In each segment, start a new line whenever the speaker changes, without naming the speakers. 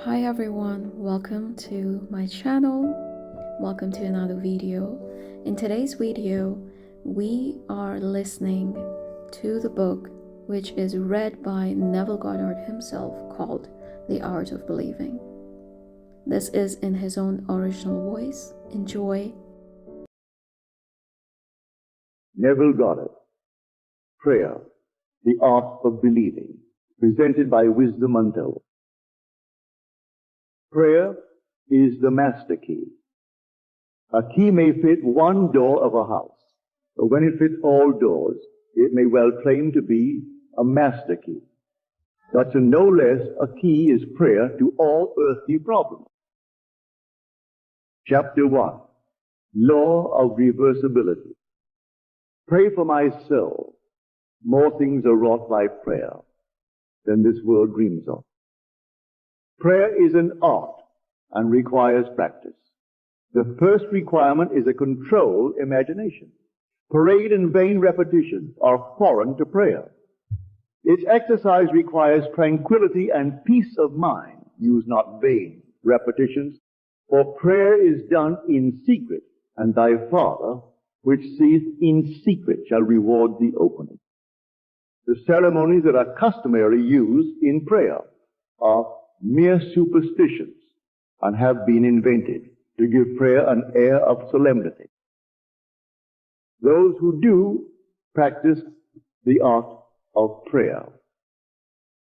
Hi everyone, welcome to my channel. Welcome to another video. In today's video, we are listening to the book which is read by Neville Goddard himself called The Art of Believing. This is in his own original voice. Enjoy.
Neville Goddard, Prayer, The Art of Believing, presented by Wisdom Untold. Prayer is the master key. A key may fit one door of a house, but when it fits all doors, it may well claim to be a master key. Such and no less a key is prayer to all earthly problems. Chapter 1, Law of Reversibility. Pray for my soul. More things are wrought by prayer than this world dreams of. Prayer is an art and requires practice. The first requirement is a controlled imagination. Parade and vain repetitions are foreign to prayer. Its exercise requires tranquility and peace of mind. Use not vain repetitions, for prayer is done in secret, and thy Father, which seeth in secret, shall reward thee openly. The ceremonies that are customarily used in prayer are mere superstitions and have been invented to give prayer an air of solemnity. Those who do practice the art of prayer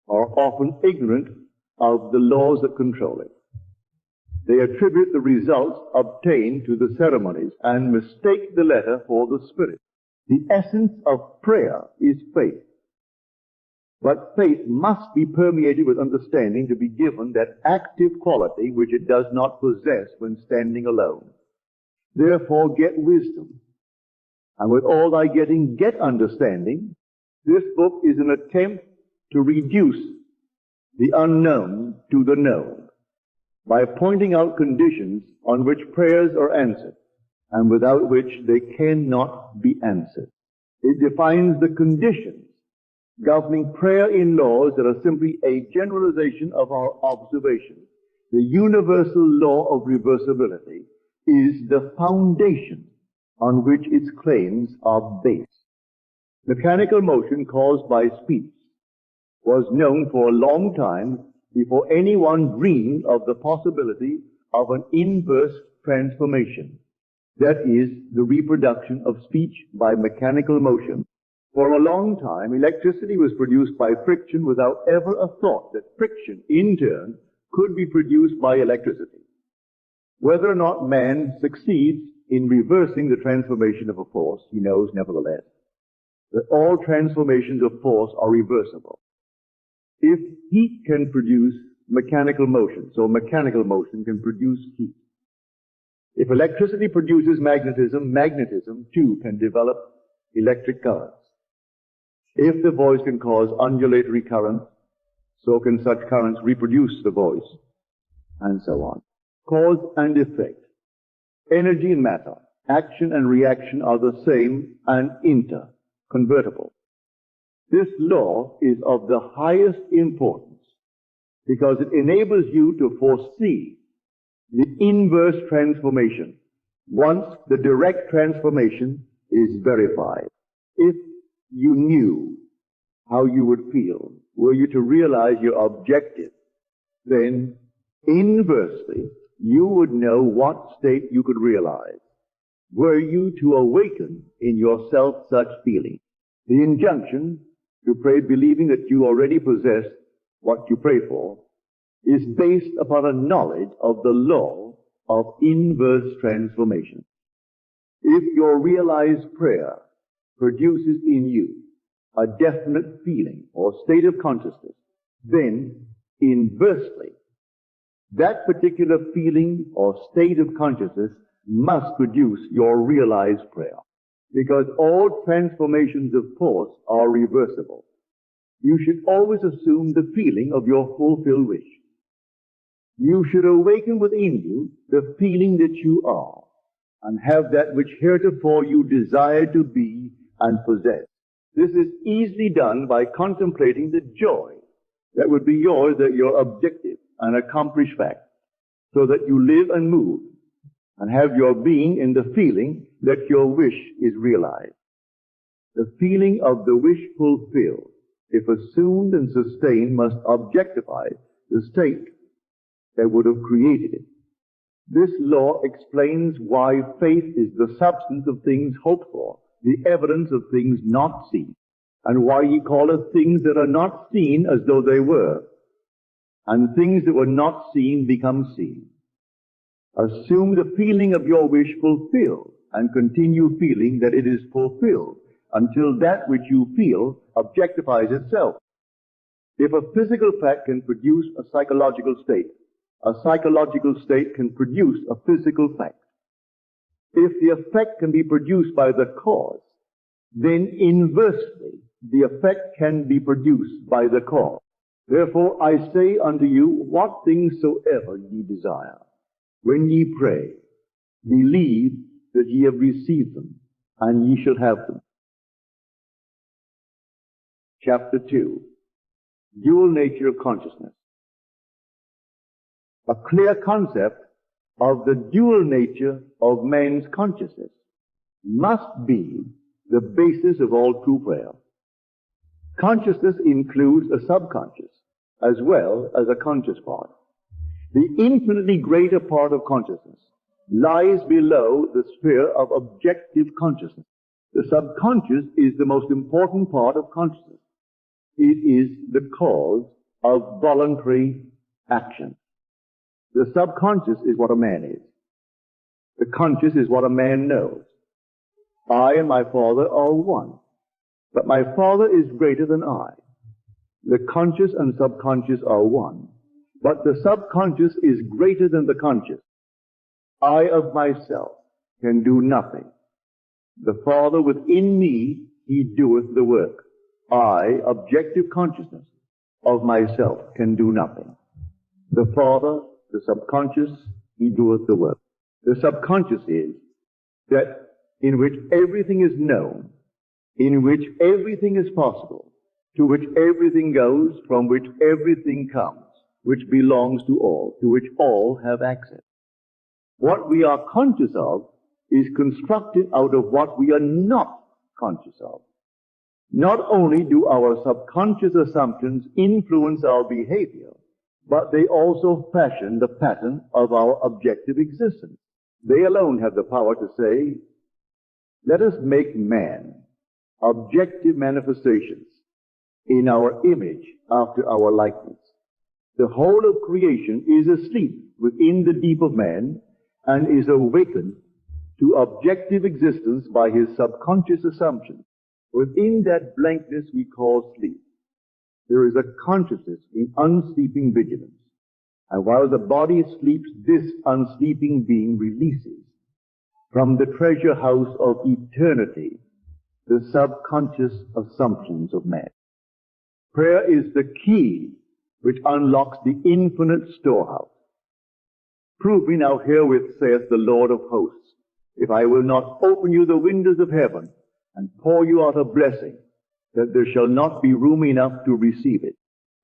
are often ignorant of the laws that control it. They attribute the results obtained to the ceremonies and mistake the letter for the spirit. The essence of prayer is faith. But faith must be permeated with understanding to be given that active quality which it does not possess when standing alone. Therefore get wisdom. And with all thy getting, get understanding. This book is an attempt to reduce the unknown to the known by pointing out conditions on which prayers are answered and without which they cannot be answered. It defines the conditions governing prayer in laws that are simply a generalization of our observation. The universal law of reversibility is the foundation on which its claims are based. Mechanical motion caused by speech was known for a long time before anyone dreamed of the possibility of an inverse transformation. That is, the reproduction of speech by mechanical motion. For a long time, electricity was produced by friction without ever a thought that friction, in turn, could be produced by electricity. Whether or not man succeeds in reversing the transformation of a force, he knows nevertheless that all transformations of force are reversible. If heat can produce mechanical motion, so mechanical motion can produce heat. If electricity produces magnetism, magnetism too can develop electric currents. If the voice can cause undulatory currents, so can such currents reproduce the voice, and so on. Cause and effect. Energy and matter, action and reaction are the same and interconvertible. This law is of the highest importance because it enables you to foresee the inverse transformation once the direct transformation is verified. If you knew how you would feel were you to realize your objective, then inversely you would know what state you could realize were you to awaken in yourself such feeling. The injunction to pray believing that you already possess what you pray for is based upon a knowledge of the law of inverse transformation. If your realized prayer produces in you a definite feeling or state of consciousness, then inversely, that particular feeling or state of consciousness must produce your realized prayer. Because all transformations of force are reversible. You should always assume the feeling of your fulfilled wish. You should awaken within you the feeling that you are, and have that which heretofore you desired to be and possess. This is easily done by contemplating the joy that would be yours at your objective. and accomplished fact, so that you live and move and have your being in the feeling that your wish is realized. The feeling of the wish fulfilled, if assumed and sustained, must objectify the state that would have created it. This law explains why faith is the substance of things hoped for, the evidence of things not seen, and why he calleth things that are not seen as though they were, and things that were not seen become seen. Assume the feeling of your wish fulfilled, and continue feeling that it is fulfilled, until that which you feel objectifies itself. If a physical fact can produce a psychological state can produce a physical fact. If the effect can be produced by the cause, then inversely the effect can be produced by the cause. Therefore I say unto you, what things soever ye desire, when ye pray, believe that ye have received them, and ye shall have them. Chapter 2. Dual nature of consciousness. A clear concept of the dual nature of man's consciousness must be the basis of all true prayer. Consciousness includes a subconscious as well as a conscious part. The infinitely greater part of consciousness lies below the sphere of objective consciousness. The subconscious is the most important part of consciousness. It is the cause of voluntary action. The subconscious is what a man is. The conscious is what a man knows. I and my Father are one, but my Father is greater than I. The conscious and subconscious are one, but the subconscious is greater than the conscious. I of myself can do nothing. The Father within me, he doeth the work. I, objective consciousness of myself, can do nothing. The Father, the subconscious, he doeth the work. The subconscious is that in which everything is known, in which everything is possible, to which everything goes, from which everything comes, which belongs to all, to which all have access. What we are conscious of is constructed out of what we are not conscious of. Not only do our subconscious assumptions influence our behavior, but they also fashion the pattern of our objective existence. They alone have the power to say, let us make man objective manifestations in our image after our likeness. The whole of creation is asleep within the deep of man and is awakened to objective existence by his subconscious assumptions. Within that blankness we call sleep, there is a consciousness in unsleeping vigilance. And while the body sleeps, this unsleeping being releases from the treasure house of eternity the subconscious assumptions of man. Prayer is the key which unlocks the infinite storehouse. Prove me now herewith, saith the Lord of hosts, if I will not open you the windows of heaven and pour you out a blessing, that there shall not be room enough to receive it.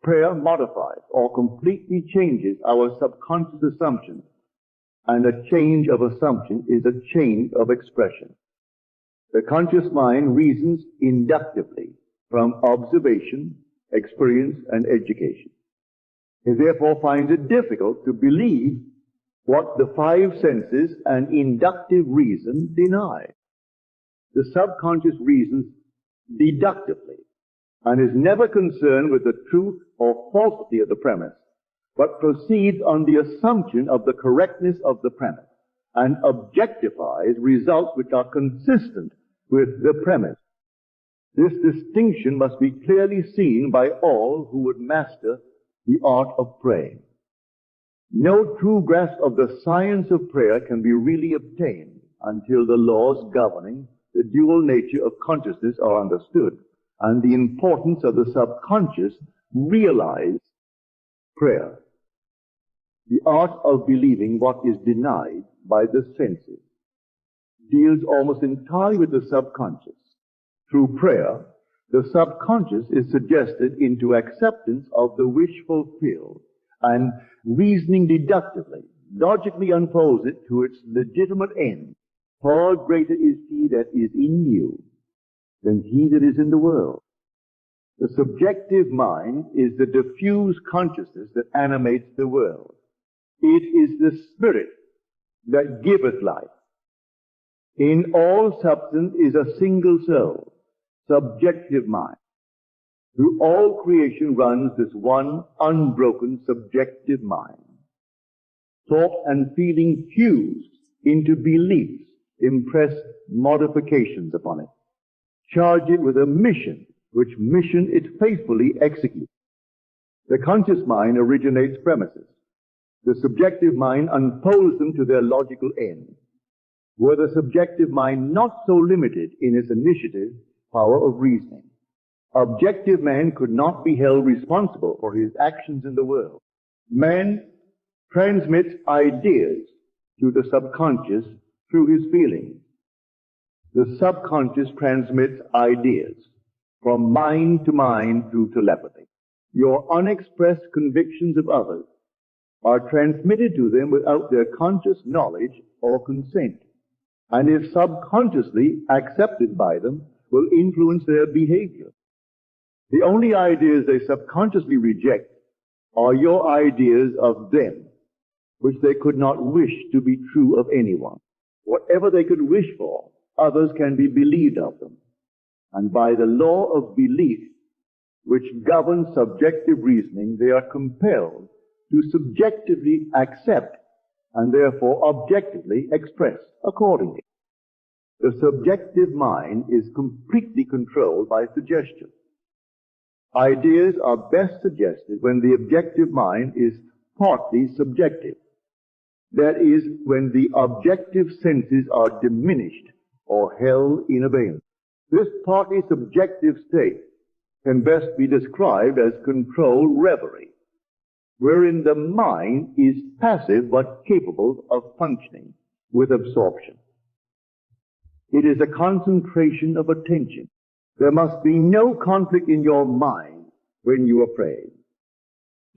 Prayer modifies or completely changes our subconscious assumptions, and a change of assumption is a change of expression. The conscious mind reasons inductively from observation, experience, and education. It therefore finds it difficult to believe what the five senses and inductive reason deny. The subconscious reasons deductively and is never concerned with the truth or falsity of the premise, but proceeds on the assumption of the correctness of the premise and objectifies results which are consistent with the premise. This distinction must be clearly seen by all who would master the art of praying. No true grasp of the science of prayer can be really obtained until the laws governing the dual nature of consciousness are understood, and the importance of the subconscious realized. Prayer, the art of believing what is denied by the senses, deals almost entirely with the subconscious. Through prayer, the subconscious is suggested into acceptance of the wish fulfilled and reasoning deductively, logically unfolds it to its legitimate end. Far greater is he that is in you than he that is in the world. The subjective mind is the diffuse consciousness that animates the world. It is the spirit that giveth life. In all substance is a single soul, subjective mind. Through all creation runs this one unbroken subjective mind. Thought and feeling fused into beliefs impress modifications upon it. Charge it with a mission, which mission it faithfully executes. The conscious mind originates premises. The subjective mind unfolds them to their logical end. Were the subjective mind not so limited in its initiative power of reasoning, objective man could not be held responsible for his actions in the world. Man transmits ideas to the subconscious through his feelings. The subconscious transmits ideas from mind to mind through telepathy. Your unexpressed convictions of others are transmitted to them without their conscious knowledge or consent, and if subconsciously accepted by them, will influence their behavior. The only ideas they subconsciously reject are your ideas of them, which they could not wish to be true of anyone. Whatever they could wish for, others can be believed of them. And by the law of belief, which governs subjective reasoning, they are compelled to subjectively accept and therefore objectively express accordingly. The subjective mind is completely controlled by suggestion. Ideas are best suggested when the objective mind is partly subjective. That is, when the objective senses are diminished or held in abeyance. This partly subjective state can best be described as controlled reverie, wherein the mind is passive but capable of functioning with absorption. It is a concentration of attention. There must be no conflict in your mind when you are praying.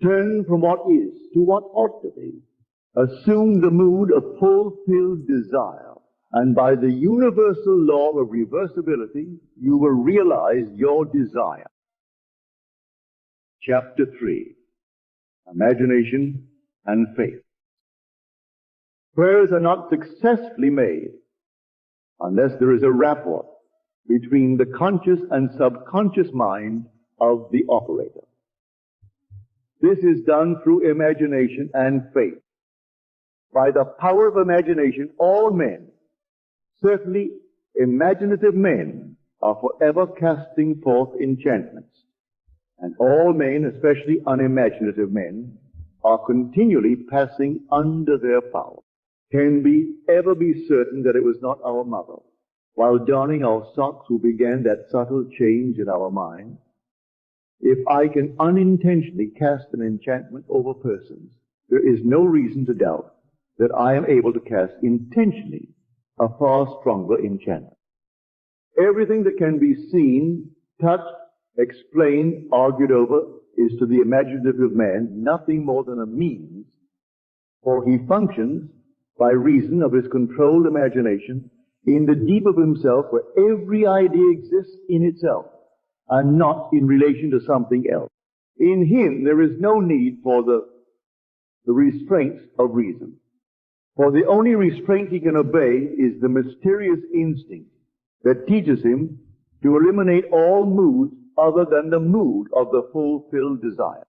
Turn from what is to what ought to be. Assume the mood of fulfilled desire, and by the universal law of reversibility, you will realize your desire. Chapter 3. Imagination and Faith. Prayers are not successfully made unless there is a rapport between the conscious and subconscious mind of the operator. This is done through imagination and faith. By the power of imagination, all men, certainly imaginative men, are forever casting forth enchantments. And all men, especially unimaginative men, are continually passing under their power. Can we ever be certain that it was not our mother, while darning our socks, who began that subtle change in our mind? If I can unintentionally cast an enchantment over persons, there is no reason to doubt that I am able to cast intentionally a far stronger enchantment. Everything that can be seen, touched, explained, argued over is to the imaginative man nothing more than a means, for he functions by reason of his controlled imagination in the deep of himself, where every idea exists in itself and not in relation to something else. In him there is no need for the restraints of reason, for the only restraint he can obey is the mysterious instinct that teaches him to eliminate all moods other than the mood of the fulfilled desire.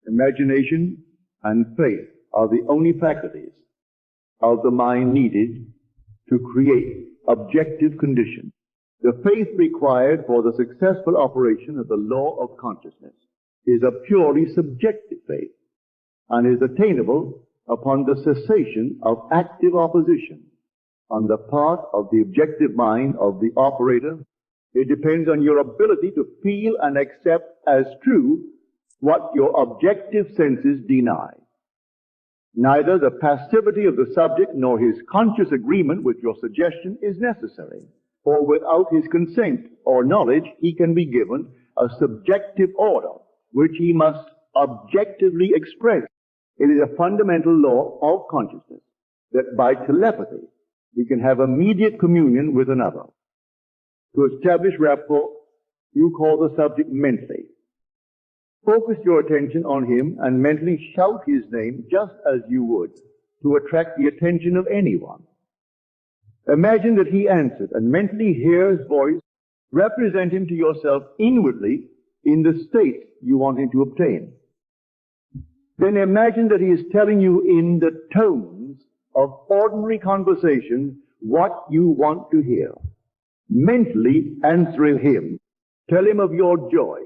Imagination and faith are the only faculties of the mind needed to create objective conditions. The faith required for the successful operation of the law of consciousness is a purely subjective faith and is attainable upon the cessation of active opposition on the part of the objective mind of the operator. It depends on your ability to feel and accept as true what your objective senses deny. Neither the passivity of the subject nor his conscious agreement with your suggestion is necessary, for without his consent or knowledge he can be given a subjective order which he must objectively expressed. It is a fundamental law of consciousness that by telepathy we can have immediate communion with another. To establish rapport, you call the subject mentally. Focus your attention on him and mentally shout his name just as you would to attract the attention of anyone. Imagine that he answered and mentally hear his voice. Represent him to yourself inwardly in the state you want him to obtain. Then imagine that he is telling you in the tones of ordinary conversation what you want to hear. Mentally answer him. Tell him of your joy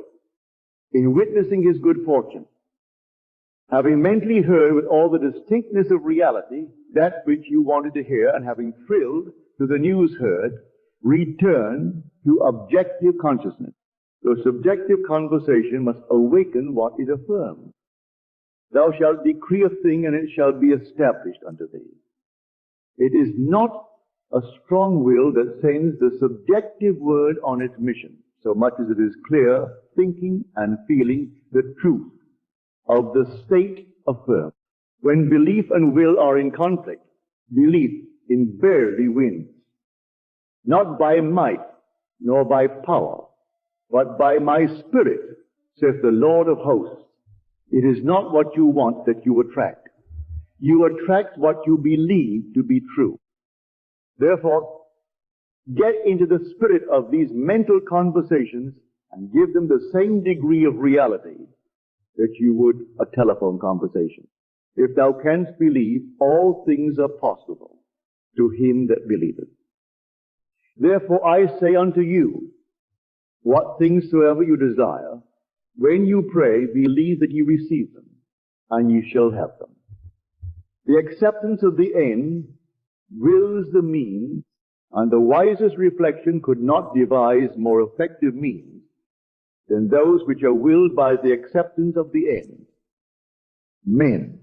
in witnessing his good fortune. Having mentally heard with all the distinctness of reality that which you wanted to hear, and having thrilled to the news heard, return to objective consciousness. The subjective conversation must awaken what it affirms. Thou shalt decree a thing, and it shall be established unto thee. It is not a strong will that sends the subjective word on its mission, so much as it is clear, thinking and feeling the truth of the state affirmed. When belief and will are in conflict, belief invariably wins. Not by might, nor by power, but by my spirit, saith the Lord of hosts. It is not what you want that you attract. You attract what you believe to be true. Therefore, get into the spirit of these mental conversations and give them the same degree of reality that you would a telephone conversation. If thou canst believe, all things are possible to him that believeth. Therefore I say unto you, what things soever you desire, when you pray, believe that you receive them, and you shall have them. The acceptance of the end wills the means, and the wisest reflection could not devise more effective means than those which are willed by the acceptance of the end. Men,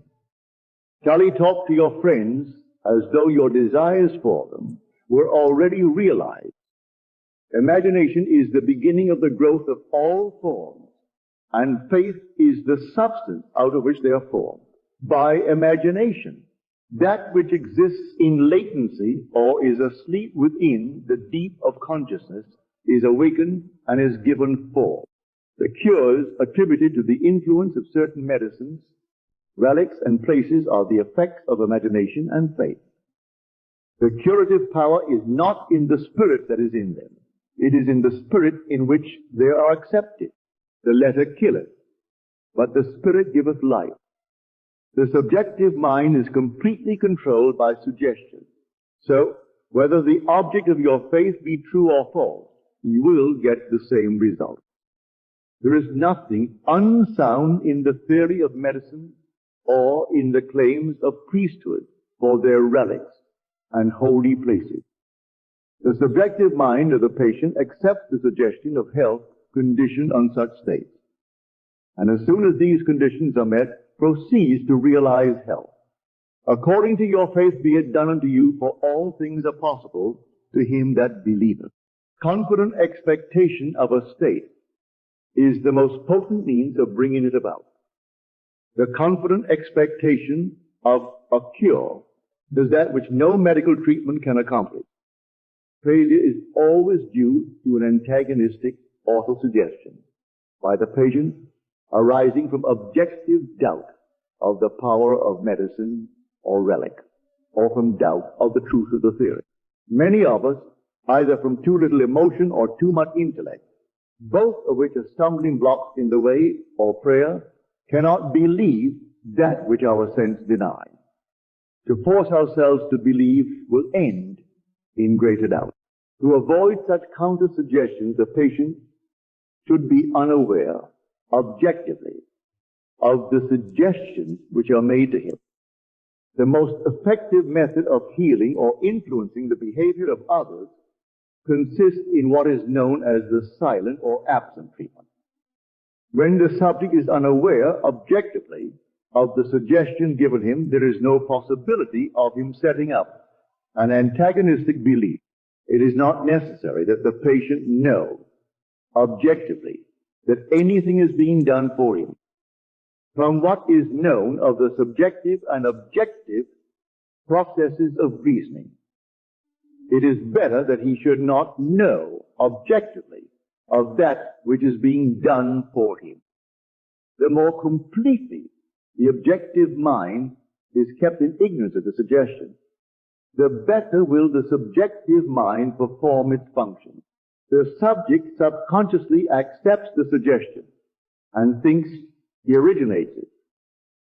shall he talk to your friends as though your desires for them were already realized? Imagination is the beginning of the growth of all forms, and faith is the substance out of which they are formed. By imagination, that which exists in latency or is asleep within the deep of consciousness is awakened and is given form. The cures attributed to the influence of certain medicines, relics, and places are the effects of imagination and faith. The curative power is not in the spirit that is in them. It is in the spirit in which they are accepted. The letter killeth, but the spirit giveth life. The subjective mind is completely controlled by suggestion. So, whether the object of your faith be true or false, you will get the same result. There is nothing unsound in the theory of medicine or in the claims of priesthood for their relics and holy places. The subjective mind of the patient accepts the suggestion of health conditioned on such states, and as soon as these conditions are met, proceeds to realize health. According to your faith be it done unto you, for all things are possible to him that believeth. Confident expectation of a state is the most potent means of bringing it about. The confident expectation of a cure is that which no medical treatment can accomplish. Failure is always due to an antagonistic autosuggestion by the patient arising from objective doubt of the power of medicine or relic, or from doubt of the truth of the theory. Many of us, either from too little emotion or too much intellect, both of which are stumbling blocks in the way of prayer, cannot believe that which our sense denies. To force ourselves to believe will end in greater doubt. To avoid such counter-suggestions, the patient should be unaware, objectively, of the suggestions which are made to him. The most effective method of healing or influencing the behavior of others consists in what is known as the silent or absent treatment. When the subject is unaware, objectively, of the suggestion given him, there is no possibility of him setting up an antagonistic belief. It is not necessary that the patient know, objectively, that anything is being done for him. from what is known of the subjective and objective processes of reasoning. It is better that he should not know objectively of that which is being done for him. The more completely the objective mind is kept in ignorance of the suggestion, the better will the subjective mind perform its function. The subject subconsciously accepts the suggestion and thinks he originates it,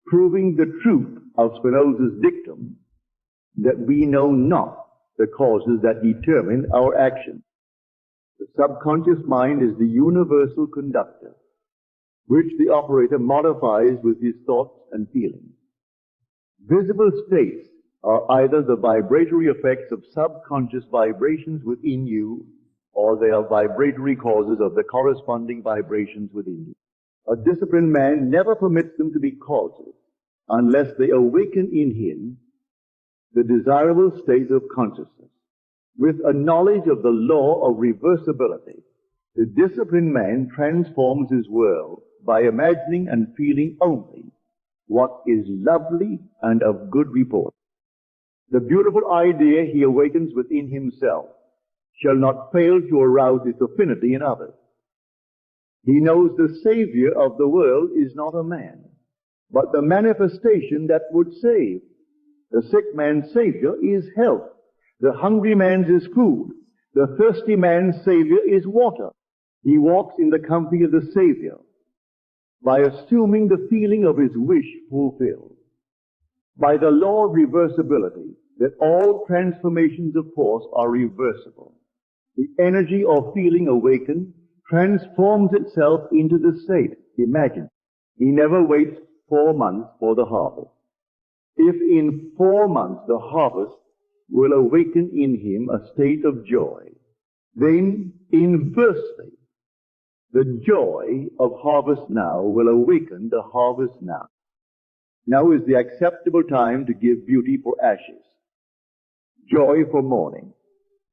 proving the truth of Spinoza's dictum that we know not the causes that determine our action. The subconscious mind is the universal conductor, which the operator modifies with his thoughts and feelings. Visible states are either the vibratory effects of subconscious vibrations within you, or they are vibratory causes of the corresponding vibrations within you. A disciplined man never permits them to be causes unless they awaken in him the desirable state of consciousness. With a knowledge of the law of reversibility, the disciplined man transforms his world by imagining and feeling only what is lovely and of good report. The beautiful idea he awakens within himself shall not fail to arouse its affinity in others. He knows the Savior of the world is not a man, but the manifestation that would save. The sick man's Savior is health. The hungry man's is food. The thirsty man's Savior is water. He walks in the company of the Savior by assuming the feeling of his wish fulfilled. By the law of reversibility, that all transformations of force are reversible. The energy or feeling awakened transforms itself into the state. Imagine, he never waits 4 months for the harvest. If in 4 months the harvest will awaken in him a state of joy, then inversely, the joy of harvest now will awaken the harvest now. Now is the acceptable time to give beauty for ashes, joy for mourning,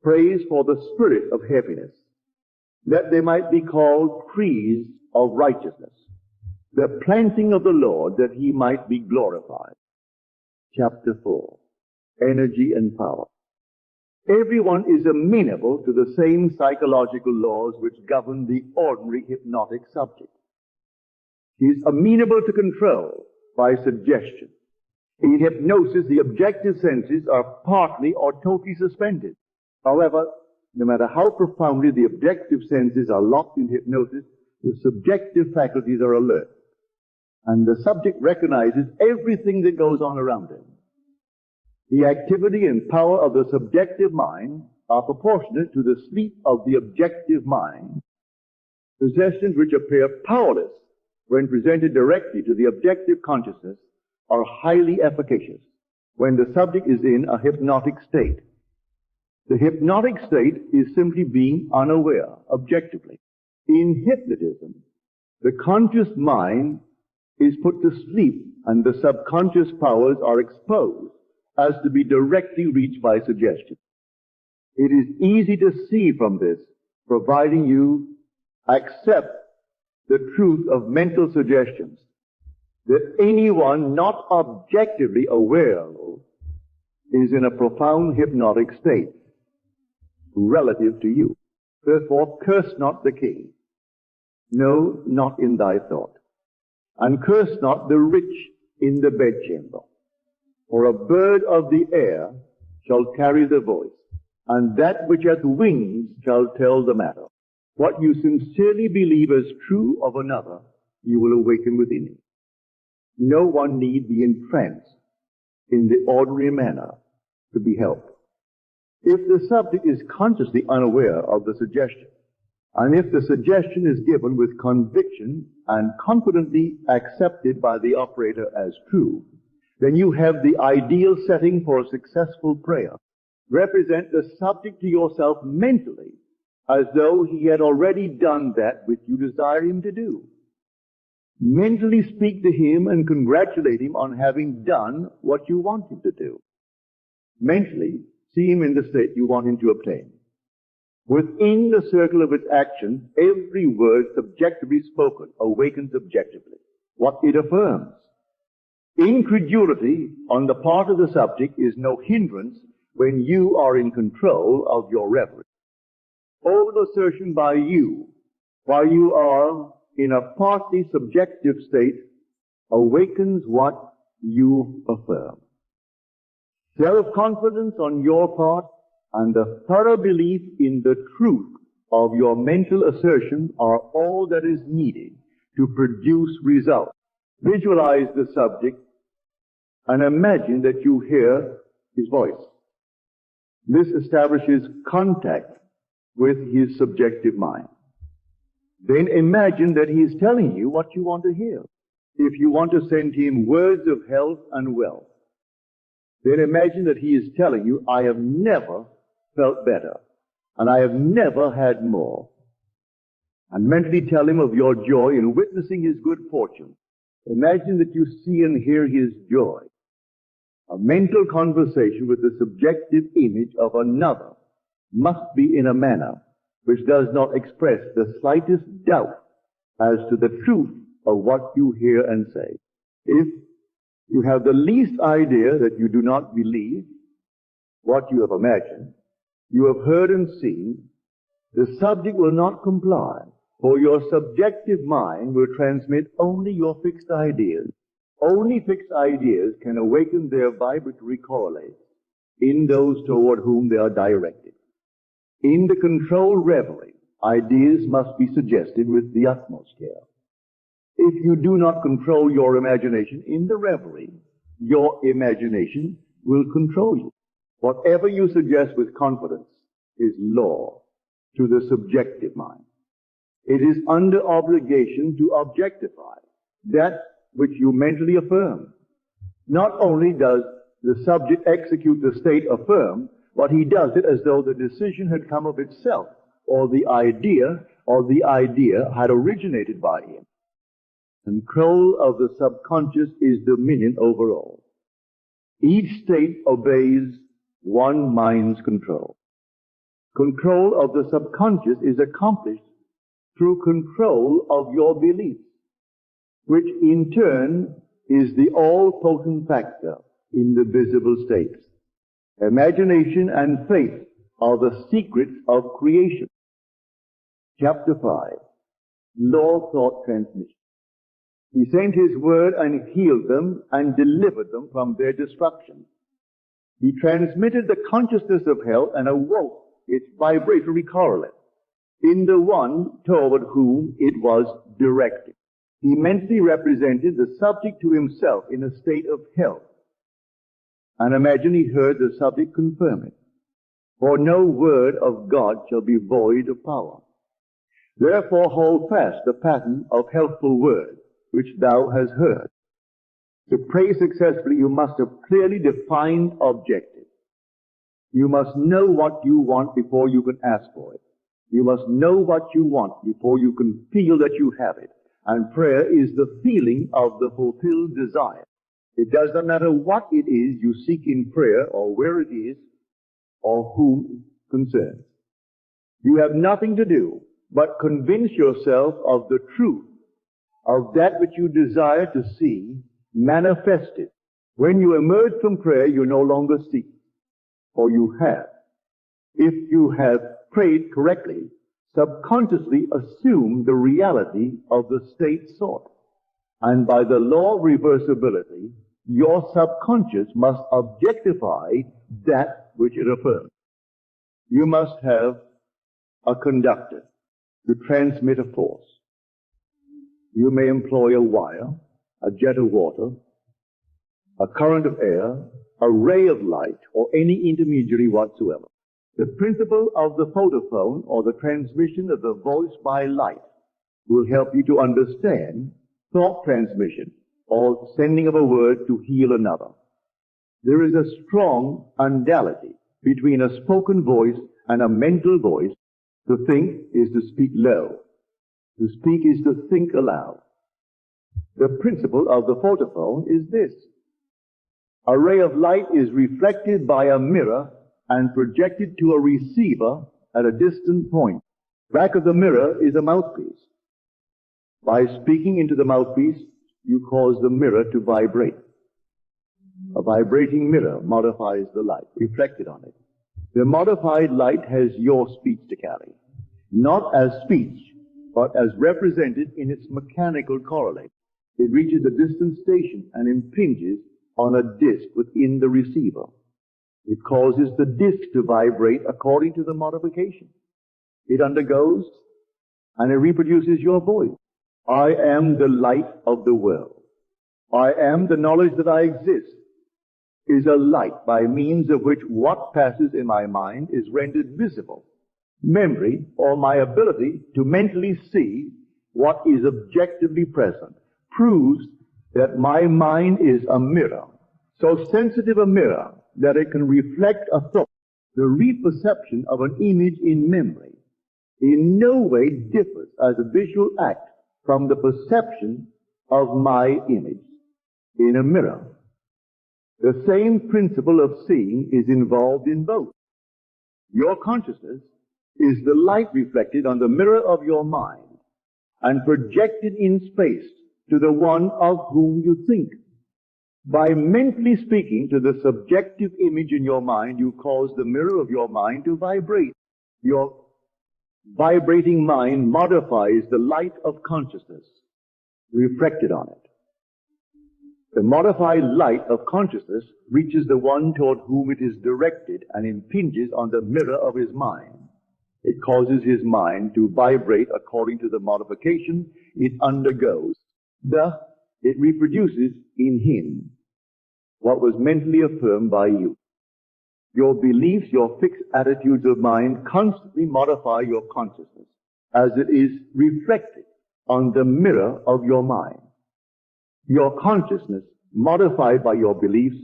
praise for the spirit of heaviness, that they might be called trees of righteousness, the planting of the Lord, that he might be glorified. Chapter 4, Energy and Power. Everyone is amenable to the same psychological laws which govern the ordinary hypnotic subject. He is amenable to control by suggestion. In hypnosis, the objective senses are partly or totally suspended. However, no matter how profoundly the objective senses are locked in hypnosis, the subjective faculties are alert, and the subject recognizes everything that goes on around him. The activity and power of the subjective mind are proportionate to the sleep of the objective mind. Suggestions which appear powerless when presented directly to the objective consciousness are highly efficacious when the subject is in a hypnotic state. The hypnotic state is simply being unaware, objectively. In hypnotism, the conscious mind is put to sleep and the subconscious powers are exposed as to be directly reached by suggestion. It is easy to see from this, providing you accept the truth of mental suggestions, that anyone not objectively aware of is in a profound hypnotic state relative to you. Therefore, curse not the king. No, not in thy thought. And curse not the rich in the bedchamber. For a bird of the air shall carry the voice, and that which hath wings shall tell the matter. What you sincerely believe as true of another, you will awaken within you. No one need be entranced in the ordinary manner to be helped. If the subject is consciously unaware of the suggestion, and if the suggestion is given with conviction and confidently accepted by the operator as true, then you have the ideal setting for a successful prayer. Represent the subject to yourself mentally as though he had already done that which you desire him to do. Mentally speak to him and congratulate him on having done what you want him to do. Mentally see him in the state you want him to obtain. Within the circle of its action, every word subjectively spoken awakens objectively. what it affirms. Incredulity on the part of the subject is no hindrance when you are in control of your reverie. Oral assertion by you, while you are in a partly subjective state, awakens what you affirm. Self-confidence on your part and the thorough belief in the truth of your mental assertion are all that is needed to produce results. Visualize the subject and imagine that you hear his voice. This establishes contact with his subjective mind. Then imagine that he is telling you what you want to hear. If you want to send him words of health and wealth, then imagine that he is telling you, I have never felt better, and I have never had more. And mentally tell him of your joy in witnessing his good fortune. Imagine that you see and hear his joy. A mental conversation with the subjective image of another must be in a manner which does not express the slightest doubt as to the truth of what you hear and say. If you have the least idea that you do not believe what you have imagined, you have heard and seen, the subject will not comply, for your subjective mind will transmit only your fixed ideas. Only fixed ideas can awaken their vibratory correlates in those toward whom they are directed. In the controlled reverie, ideas must be suggested with the utmost care. If you do not control your imagination in the reverie, your imagination will control you. Whatever you suggest with confidence is law to the subjective mind. It is under obligation to objectify that which you mentally affirm. Not only does the subject execute the state affirm, but he does it as though the decision had come of itself, or the idea had originated by him. Control of the subconscious is dominion over all. Each state obeys one mind's control. Control of the subconscious is accomplished through control of your beliefs, which in turn is the all-potent factor in the visible states. Imagination and faith are the secrets of creation. Chapter 5, Law of Thought Transmission. He sent his word and healed them and delivered them from their destruction. He transmitted the consciousness of health and awoke its vibratory correlate in the one toward whom it was directed. He mentally represented the subject to himself in a state of health. And imagine he heard the subject confirm it. For no word of God shall be void of power. Therefore hold fast the pattern of healthful words which thou hast heard. To pray successfully, you must have clearly defined objectives. You must know what you want before you can ask for it. You must know what you want before you can feel that you have it. And prayer is the feeling of the fulfilled desire. It does not matter what it is you seek in prayer, or where it is, or whom it concerns. You have nothing to do but convince yourself of the truth of that which you desire to see manifested. When you emerge from prayer, you no longer seek, for you have. If you have prayed correctly, subconsciously assume the reality of the state sought. And by the law of reversibility, your subconscious must objectify that which it affirms. You must have a conductor to transmit a force. You may employ a wire, a jet of water, a current of air, a ray of light, or any intermediary whatsoever. The principle of the photophone, or the transmission of the voice by light, will help you to understand thought transmission, or sending of a word to heal another. There is a strong unduality between a spoken voice and a mental voice. To think is to speak low. To speak is to think aloud. The principle of the photophone is this. A ray of light is reflected by a mirror and projected to a receiver at a distant point. Back of the mirror is a mouthpiece. By speaking into the mouthpiece, you cause the mirror to vibrate. A vibrating mirror modifies the light reflected on it. The modified light has your speech to carry, not as speech, but as represented in its mechanical correlate. It reaches a distant station and impinges on a disc within the receiver. It causes the disc to vibrate according to the modification. It undergoes and it reproduces your voice. I am the light of the world. I am the knowledge that I exist is a light by means of which what passes in my mind is rendered visible. Memory, or my ability to mentally see what is objectively present, proves that my mind is a mirror, so sensitive a mirror that it can reflect a thought. The reperception of an image in memory in no way differs as a visual act from the perception of my image in a mirror. The same principle of seeing is involved in both. Your consciousness is the light reflected on the mirror of your mind and projected in space to the one of whom you think. By mentally speaking to the subjective image in your mind, you cause the mirror of your mind to vibrate. Your vibrating mind modifies the light of consciousness reflected on it. The modified light of consciousness reaches the one toward whom it is directed and impinges on the mirror of his mind. It causes his mind to vibrate according to the modification it undergoes. Thus, it reproduces in him what was mentally affirmed by you. Your beliefs, your fixed attitudes of mind constantly modify your consciousness as it is reflected on the mirror of your mind. Your consciousness, modified by your beliefs,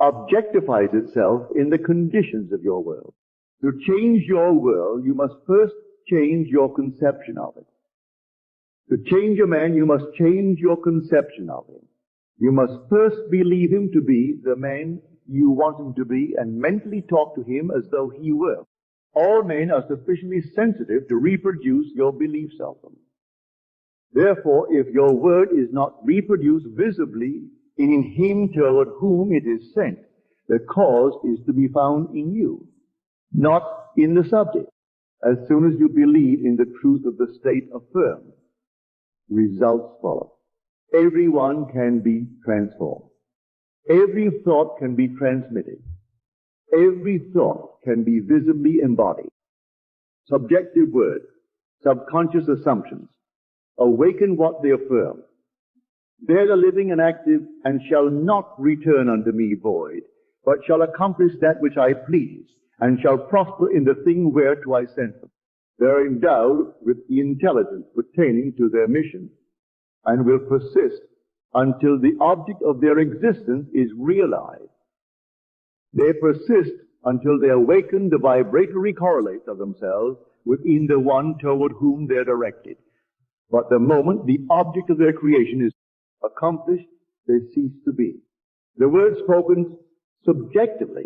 objectifies itself in the conditions of your world. To change your world, you must first change your conception of it. To change a man, you must change your conception of him. You must first believe him to be the man you want him to be and mentally talk to him as though he were. All men are sufficiently sensitive to reproduce your beliefs of them. Therefore, if your word is not reproduced visibly in him toward whom it is sent, the cause is to be found in you, not in the subject. As soon as you believe in the truth of the state affirmed, results follow. Everyone can be transformed. Every thought can be transmitted. Every thought can be visibly embodied. Subjective words, subconscious assumptions, awaken what they affirm. They are living and active, and shall not return unto me void, but shall accomplish that which I please, and shall prosper in the thing whereto I sent them. They are endowed with the intelligence pertaining to their mission, and will persist until the object of their existence is realized. They persist until they awaken the vibratory correlates of themselves within the one toward whom they are directed. But the moment the object of their creation is accomplished, they cease to be. The words spoken subjectively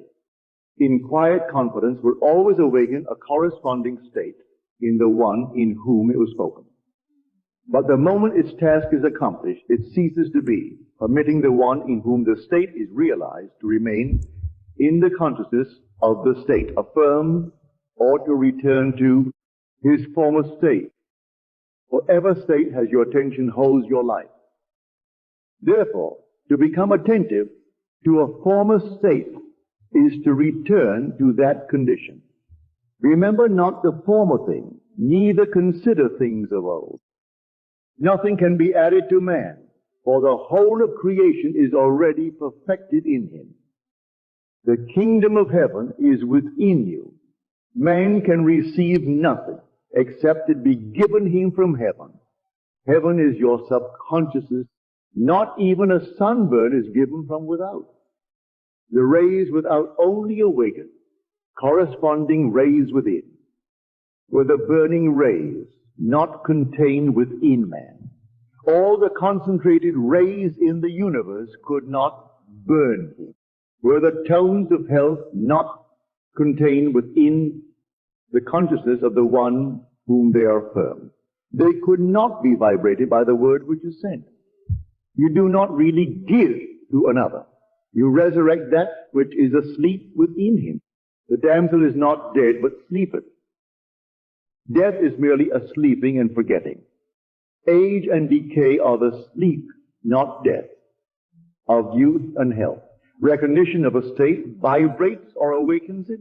in quiet confidence will always awaken a corresponding state in the one in whom it was spoken. But the moment its task is accomplished, it ceases to be, permitting the one in whom the state is realized to remain in the consciousness of the state, affirmed or to return to his former state. Whatever state has your attention holds your life. Therefore, to become attentive to a former state is to return to that condition. Remember not the former thing, neither consider things of old. Nothing can be added to man, for the whole of creation is already perfected in him. The kingdom of heaven is within you. Man can receive nothing except it be given him from heaven. Heaven is your subconsciousness. Not even a sunburn is given from without. The rays without only awaken, corresponding rays within, were the burning rays not contained within man. All the concentrated rays in the universe could not burn him. Were the tones of health not contained within the consciousness of the one whom they are affirmed? They could not be vibrated by the word which is sent. You do not really give to another. You resurrect that which is asleep within him. The damsel is not dead, but sleepeth. Death is merely a sleeping and forgetting. Age and decay are the sleep, not death, of youth and health. Recognition of a state vibrates or awakens it.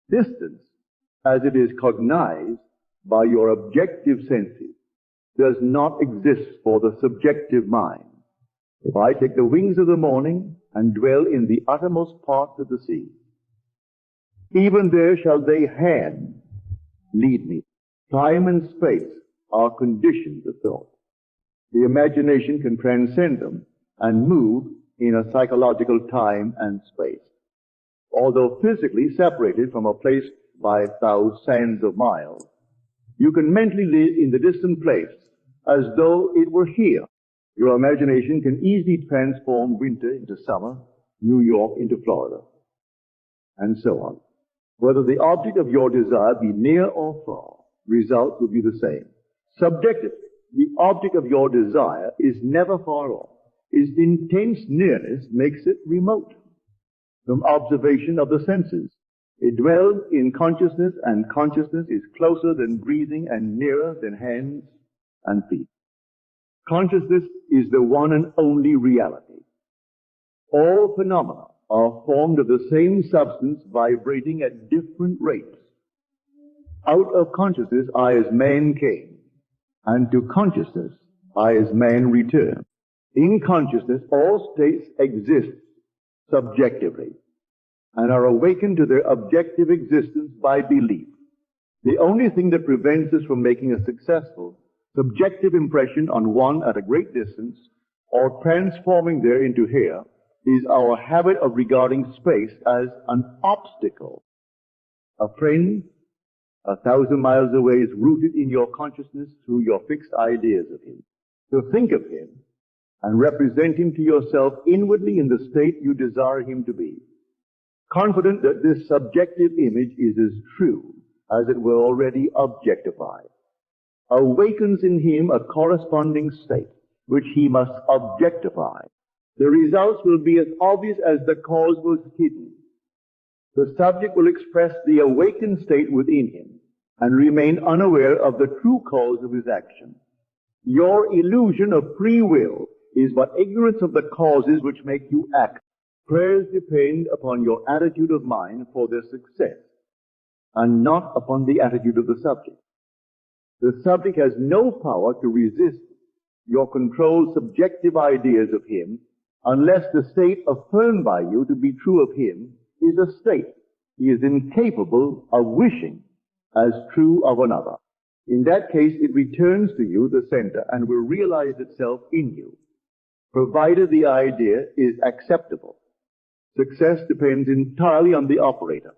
Distance, as it is cognized by your objective senses, does not exist for the subjective mind. If I take the wings of the morning and dwell in the uttermost parts of the sea, even there shall they hand lead me. Time and space are conditions of thought. The imagination can transcend them and move in a psychological time and space. Although physically separated from a place by thousands of miles, you can mentally live in the distant place as though it were here. Your imagination can easily transform winter into summer, New York into Florida, and so on. Whether the object of your desire be near or far, results will be the same. Subjectively, the object of your desire is never far off. Its intense nearness makes it remote from observation of the senses. It dwells in consciousness, and consciousness is closer than breathing and nearer than hands and feet. Consciousness is the one and only reality. All phenomena are formed of the same substance vibrating at different rates. Out of consciousness I as man came, and to consciousness I as man return. In consciousness all states exist subjectively and are awakened to their objective existence by belief. The only thing that prevents us from making a successful subjective impression on one at a great distance or transforming there into here is our habit of regarding space as an obstacle. A friend 1,000 miles away is rooted in your consciousness through your fixed ideas of him. To think of him and represent him to yourself inwardly in the state you desire him to be, confident that this subjective image is as true as it were already objectified, awakens in him a corresponding state which he must objectify. The results will be as obvious as the cause was hidden. The subject will express the awakened state within him and remain unaware of the true cause of his action. Your illusion of free will is but ignorance of the causes which make you act. Prayers depend upon your attitude of mind for their success and not upon the attitude of the subject. The subject has no power to resist your controlled subjective ideas of him unless the state affirmed by you to be true of him is a state he is incapable of wishing as true of another. In that case, it returns to you, the center, and will realize itself in you, provided the idea is acceptable. Success depends entirely on the operator,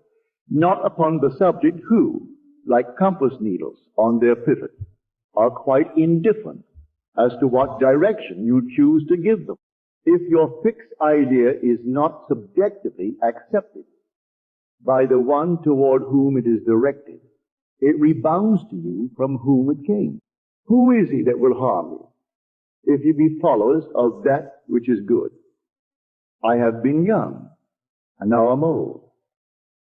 not upon the subject who, like compass needles on their pivot, are quite indifferent as to what direction you choose to give them. If your fixed idea is not subjectively accepted by the one toward whom it is directed, it rebounds to you from whom it came. Who is he that will harm you if you be followers of that which is good? I have been young, and now am old.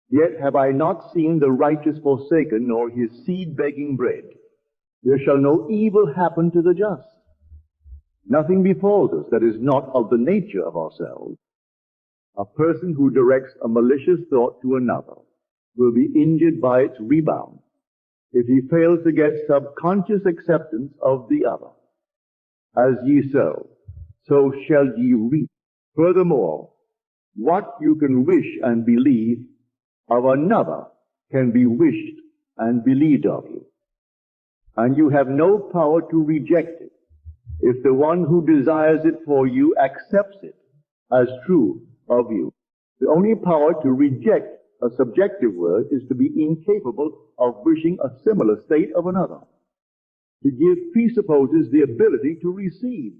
Yet have I not seen the righteous forsaken, nor his seed begging bread. There shall no evil happen to the just. Nothing befalls us that is not of the nature of ourselves. A person who directs a malicious thought to another will be injured by its rebound if he fails to get subconscious acceptance of the other. As ye sow, so shall ye reap. Furthermore, what you can wish and believe of another can be wished and believed of you. And you have no power to reject it if the one who desires it for you accepts it as true of you. The only power to reject a subjective word is to be incapable of wishing a similar state of another. To give presupposes the ability to receive.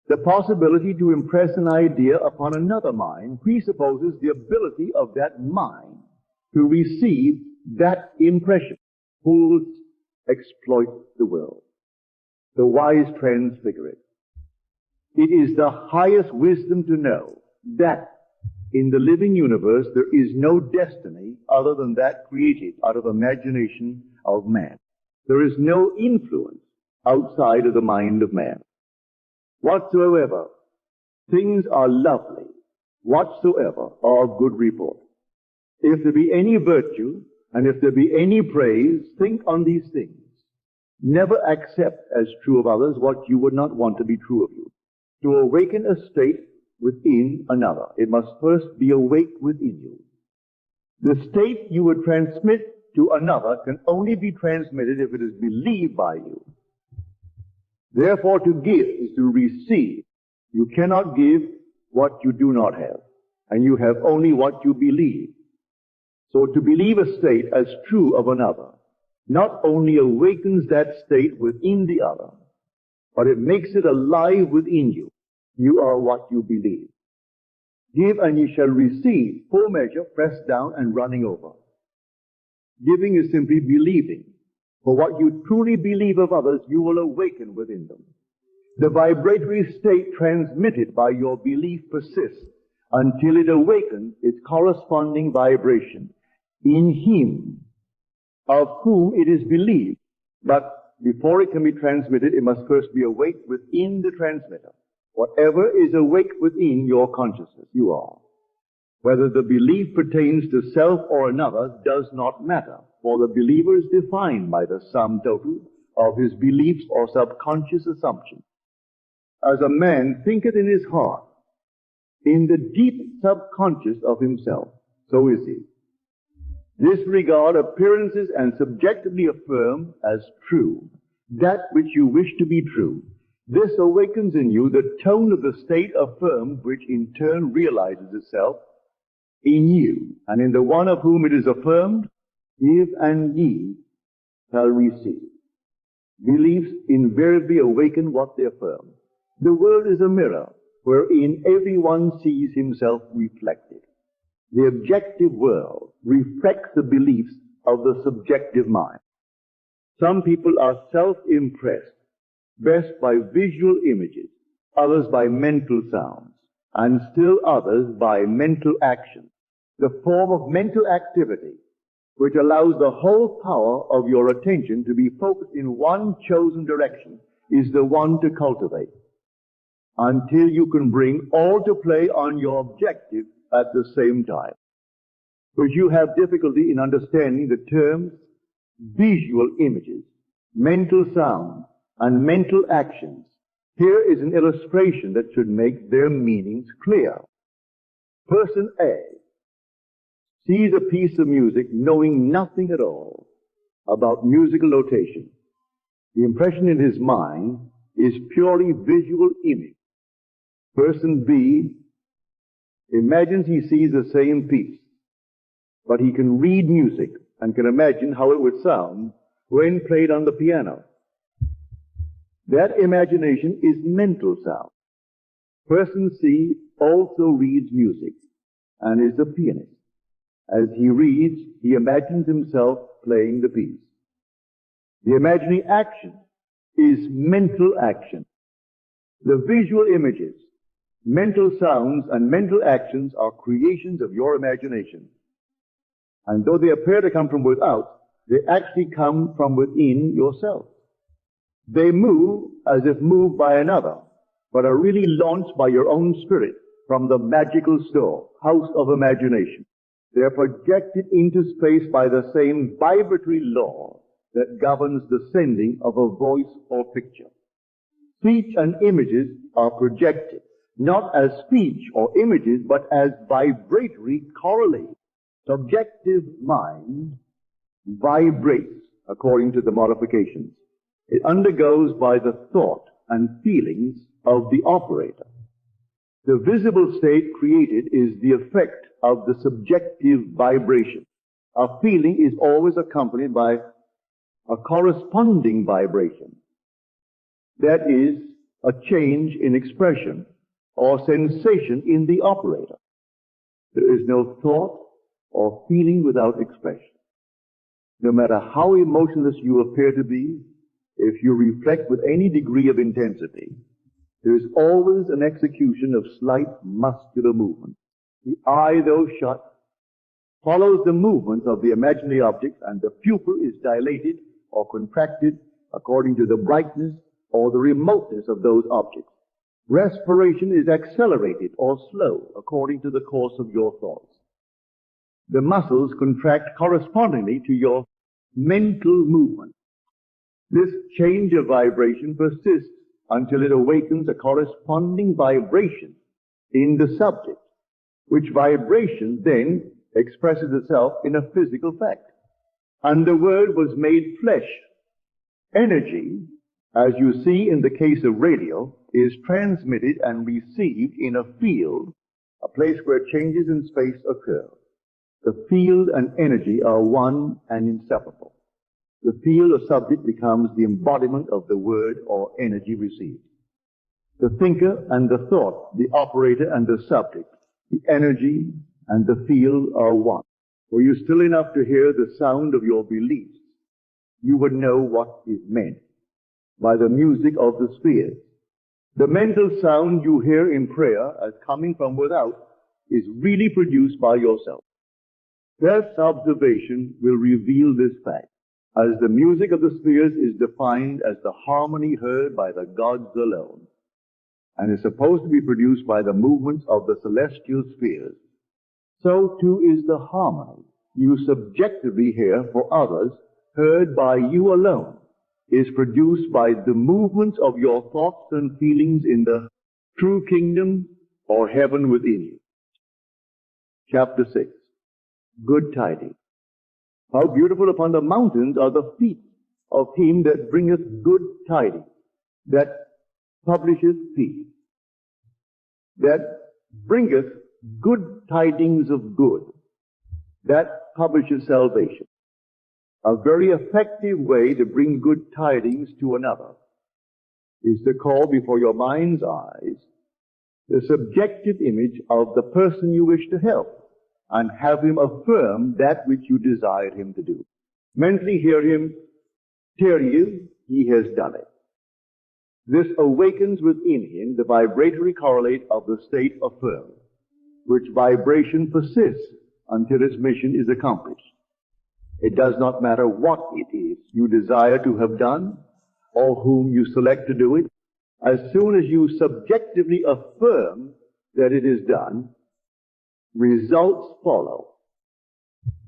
The possibility to impress an idea upon another mind presupposes the ability of that mind to receive that impression. Fools exploit the will. The wise transfigure it. It is the highest wisdom to know that in the living universe there is no destiny other than that created out of imagination of man. There is no influence outside of the mind of man. Whatsoever things are lovely, whatsoever are of good report. If there be any virtue, and if there be any praise, think on these things. Never accept as true of others what you would not want to be true of you. To awaken a state within another, it must first be awake within you. The state you would transmit to another can only be transmitted if it is believed by you. Therefore, to give is to receive. You cannot give what you do not have, and you have only what you believe. So to believe a state as true of another not only awakens that state within the other, but it makes it alive within you. You are what you believe. Give and ye shall receive, full measure, pressed down and running over. Giving is simply believing. For what you truly believe of others, you will awaken within them. The vibratory state transmitted by your belief persists until it awakens its corresponding vibration in him of whom it is believed. But before it can be transmitted, it must first be awake within the transmitter. Whatever is awake within your consciousness, you are. Whether the belief pertains to self or another does not matter, for the believer is defined by the sum total of his beliefs or subconscious assumptions. As a man thinketh in his heart, in the deep subconscious of himself, so is he. Disregard appearances and subjectively affirm as true that which you wish to be true. This awakens in you the tone of the state affirmed, which in turn realizes itself in you, and in the one of whom it is affirmed. Give and ye shall receive. Beliefs invariably awaken what they affirm. The world is a mirror wherein everyone sees himself reflected. The objective world reflects the beliefs of the subjective mind. Some people are self-impressed best by visual images, others by mental sounds, and still others by mental action. The form of mental activity which allows the whole power of your attention to be focused in one chosen direction is the one to cultivate, until you can bring all to play on your objective at the same time. But you have difficulty in understanding the terms visual images, mental sounds, and mental actions. Here is an illustration that should make their meanings clear. Person A sees a piece of music knowing nothing at all about musical notation. The impression in his mind is purely visual image. Person B imagines he sees the same piece, but he can read music and can imagine how it would sound when played on the piano. That imagination is mental sound. Person C also reads music and is a pianist. As he reads, he imagines himself playing the piece. The imaginary action is mental action. The visual images, mental sounds, and mental actions are creations of your imagination. And though they appear to come from without, they actually come from within yourself. They move as if moved by another, but are really launched by your own spirit from the magical store, house of imagination. They are projected into space by the same vibratory law that governs the sending of a voice or picture. Speech and images are projected, not as speech or images, but as vibratory correlates. Subjective mind vibrates according to the modifications. It undergoes by the thought and feelings of the operator. The visible state created is the effect of the subjective vibration. A feeling is always accompanied by a corresponding vibration. That is a change in expression or sensation in the operator. There is no thought or feeling without expression. No matter how emotionless you appear to be, if you reflect with any degree of intensity, there is always an execution of slight muscular movement. The eye, though shut, follows the movements of the imaginary object, and the pupil is dilated or contracted according to the brightness or the remoteness of those objects. Respiration is accelerated or slow according to the course of your thoughts. The muscles contract correspondingly to your mental movement. This change of vibration persists until it awakens a corresponding vibration in the subject, which vibration then expresses itself in a physical fact. And the Word was made flesh. Energy, as you see in the case of radio, is transmitted and received in a field, a place where changes in space occur. The field and energy are one and inseparable. The field or subject becomes the embodiment of the word or energy received. The thinker and the thought, the operator and the subject, the energy and the field are one. Were you still enough to hear the sound of your beliefs, you would know what is meant by the music of the spheres. The mental sound you hear in prayer as coming from without is really produced by yourself. Self-observation will reveal this fact, as the music of the spheres is defined as the harmony heard by the gods alone, and is supposed to be produced by the movements of the celestial spheres. So too is the harmony you subjectively hear for others, heard by you alone, is produced by the movements of your thoughts and feelings in the true kingdom or heaven within you. Chapter 6. Good tidings. How beautiful upon the mountains are the feet of him that bringeth good tidings, that publisheth peace, that bringeth good tidings of good, that publishes salvation. A very effective way to bring good tidings to another is to call before your mind's eyes the subjective image of the person you wish to help, and have him affirm that which you desired him to do. Mentally hear him tell you he has done it. This awakens within him the vibratory correlate of the state affirmed, which vibration persists until its mission is accomplished. It does not matter what it is you desire to have done or whom you select to do it. As soon as you subjectively affirm that it is done, results follow.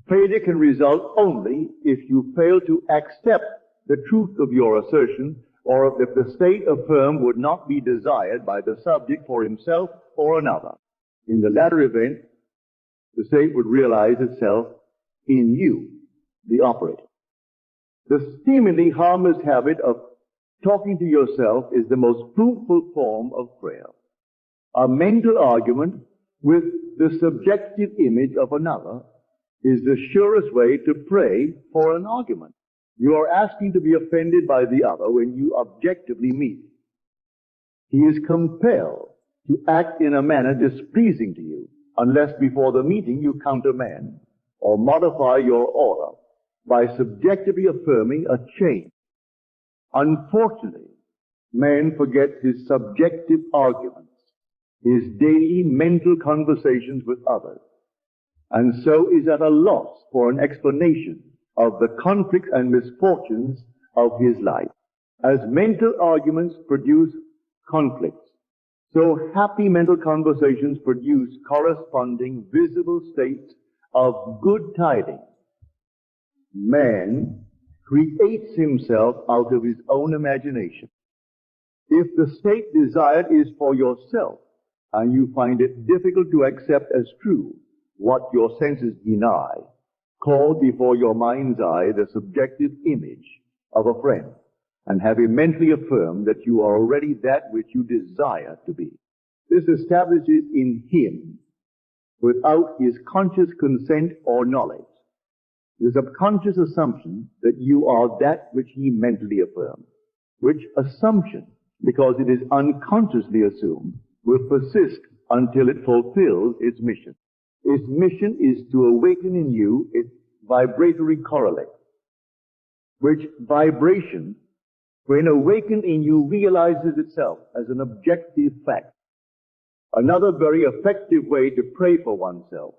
Failure can result only if you fail to accept the truth of your assertion, or if the state affirmed would not be desired by the subject for himself or another. In the latter event, the state would realize itself in you, the operator. The seemingly harmless habit of talking to yourself is the most fruitful form of prayer. A mental argument with the subjective image of another is the surest way to pray for an argument. You are asking to be offended by the other when you objectively meet. He is compelled to act in a manner displeasing to you, unless before the meeting you countermand or modify your order by subjectively affirming a change. Unfortunately, man forgets his subjective arguments, his daily mental conversations with others, and so is at a loss for an explanation of the conflicts and misfortunes of his life. As mental arguments produce conflicts, so happy mental conversations produce corresponding visible states of good tidings. Man creates himself out of his own imagination. If the state desired is for yourself, and you find it difficult to accept as true what your senses deny, call before your mind's eye the subjective image of a friend, and have him mentally affirm that you are already that which you desire to be. This establishes in him, without his conscious consent or knowledge, the subconscious assumption that you are that which he mentally affirmed, which assumption, because it is unconsciously assumed, will persist until it fulfills its mission. Its mission is to awaken in you its vibratory correlate, which vibration when awakened in you realizes itself as an objective fact. Another very effective way to pray for oneself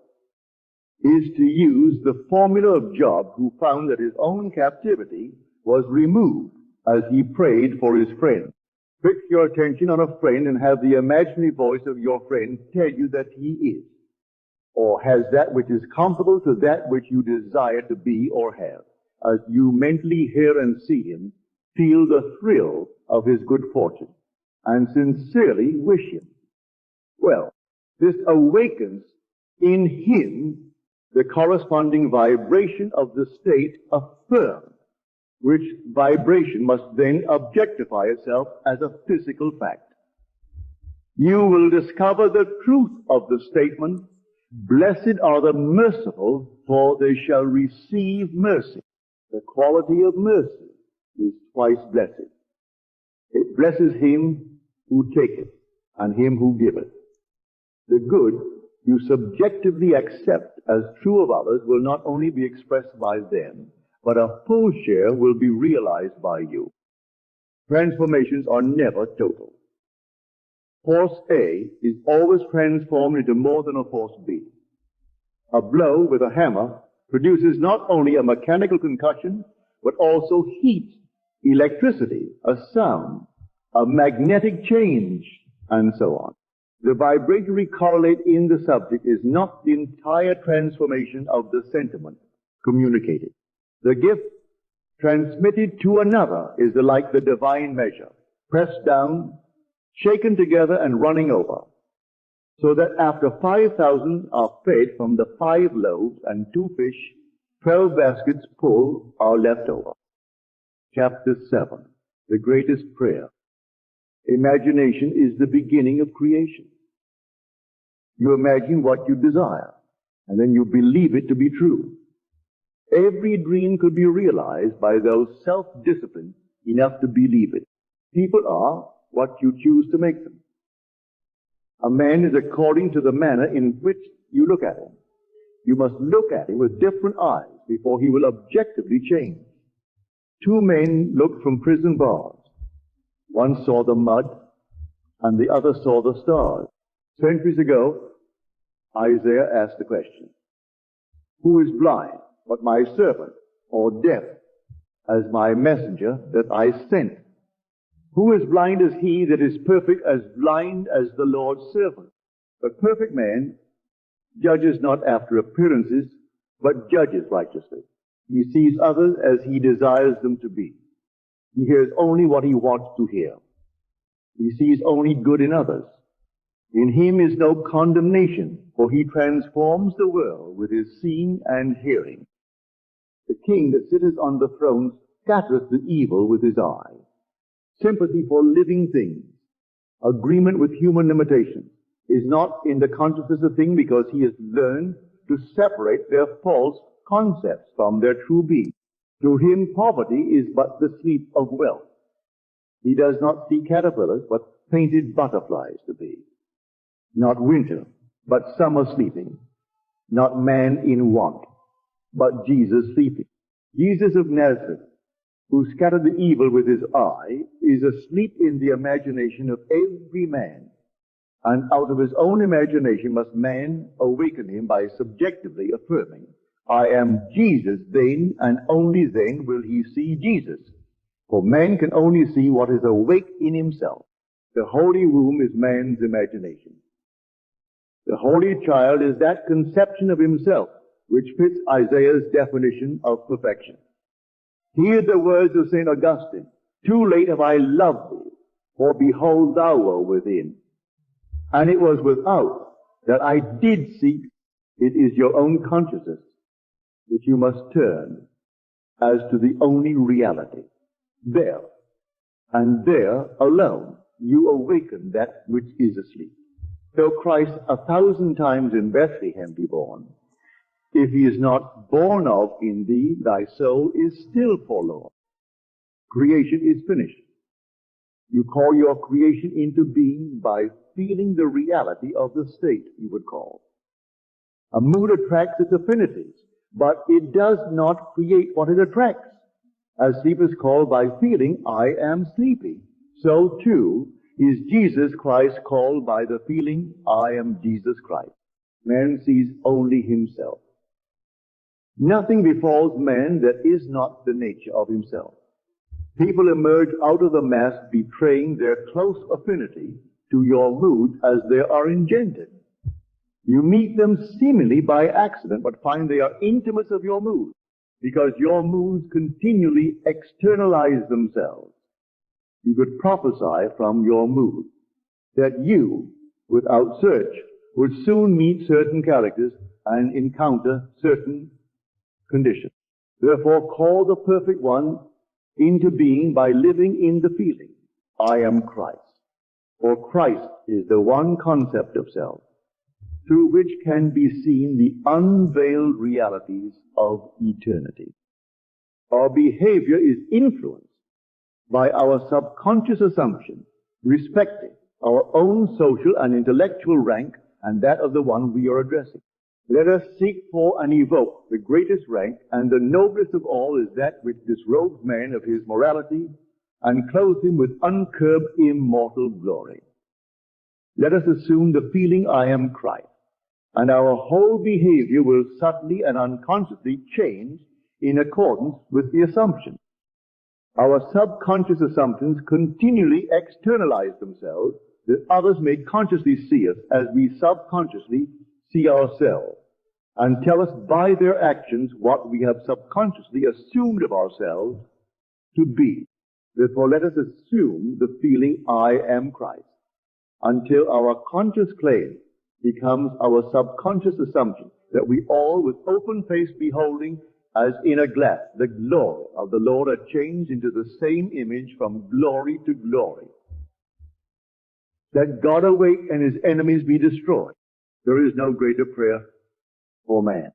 is to use the formula of Job, who found that his own captivity was removed as he prayed for his friend. Fix your attention on a friend and have the imaginary voice of your friend tell you that he is, or has that which is comparable to that which you desire to be or have. As you mentally hear and see him, feel the thrill of his good fortune and sincerely wish him well. This awakens in him the corresponding vibration of the state affirmed, which vibration must then objectify itself as a physical fact. You will discover the truth of the statement, "Blessed are the merciful, for they shall receive mercy." The quality of mercy is twice blessed. It blesses him who taketh and him who giveth. The good you subjectively accept as true of others will not only be expressed by them, but a full share will be realized by you. Transformations are never total. Force A is always transformed into more than a force B. A blow with a hammer produces not only a mechanical concussion, but also heat, electricity, a sound, a magnetic change, and so on. The vibratory correlate in the subject is not the entire transformation of the sentiment communicated. The gift transmitted to another is like the divine measure, pressed down, shaken together, and running over, so that after 5,000 are fed from the 5 loaves and 2 fish, 12 baskets full are left over. Chapter 7, the greatest prayer. Imagination is the beginning of creation. You imagine what you desire, and then you believe it to be true. Every dream could be realized by those self-disciplined enough to believe it. People are what you choose to make them. A man is according to the manner in which you look at him. You must look at him with different eyes before he will objectively change. 2 men looked from prison bars. One saw the mud, and the other saw the stars. Centuries ago, Isaiah asked the question, "Who is blind but my servant, or deaf as my messenger that I sent? Who is blind as he that is perfect, as blind as the Lord's servant?" The perfect man judges not after appearances, but judges righteously. He sees others as he desires them to be. He hears only what he wants to hear. He sees only good in others. In him is no condemnation, for he transforms the world with his seeing and hearing. The king that sitteth on the throne scattereth the evil with his eye. Sympathy for living things, agreement with human limitations, is not in the consciousness of things, because he has learned to separate their false concepts from their true being. To him, poverty is but the sleep of wealth. He does not see caterpillars, but painted butterflies to be. Not winter, but summer sleeping. Not man in want, but Jesus sleeping. Jesus of Nazareth, who scattered the evil with his eye, is asleep in the imagination of every man. And out of his own imagination must man awaken him by subjectively affirming, "I am Jesus," then and only then will he see Jesus. For man can only see what is awake in himself. The holy womb is man's imagination. The holy child is that conception of himself which fits Isaiah's definition of perfection. Hear the words of St. Augustine, "Too late have I loved thee, for behold thou wert within. And it was without that I did seek." It is your own consciousness which you must turn as to the only reality. There, and there alone, you awaken that which is asleep. Though Christ 1,000 times in Bethlehem be born, if he is not born of in thee, thy soul is still forlorn. Creation is finished. You call your creation into being by feeling the reality of the state, you would call. A mood attracts its affinities, but it does not create what it attracts. As sleep is called by feeling, I am sleepy, so too is Jesus Christ called by the feeling, I am Jesus Christ. Man sees only himself. Nothing befalls man that is not the nature of himself. People emerge out of the mass betraying their close affinity to your mood as they are engendered. You meet them seemingly by accident, but find they are intimates of your mood, because your moods continually externalize themselves. You could prophesy from your mood that you, without search, would soon meet certain characters and encounter certain conditions. Therefore, call the perfect one into being by living in the feeling, I am Christ. For Christ is the one concept of self through which can be seen the unveiled realities of eternity. Our behavior is influenced by our subconscious assumption respecting our own social and intellectual rank and that of the one we are addressing. Let us seek for and evoke the greatest rank, and the noblest of all is that which disrobes man of his morality and clothes him with uncurbed immortal glory. Let us assume the feeling I am Christ, and our whole behavior will subtly and unconsciously change in accordance with the assumption. Our subconscious assumptions continually externalize themselves that others may consciously see us as we subconsciously see ourselves, and tell us by their actions what we have subconsciously assumed of ourselves to be. Therefore, let us assume the feeling, I am Christ, until our conscious claim becomes our subconscious assumption that we all, with open face beholding, as in a glass, the glory of the Lord are changed into the same image from glory to glory. That God awake and his enemies be destroyed. There is no greater prayer for man.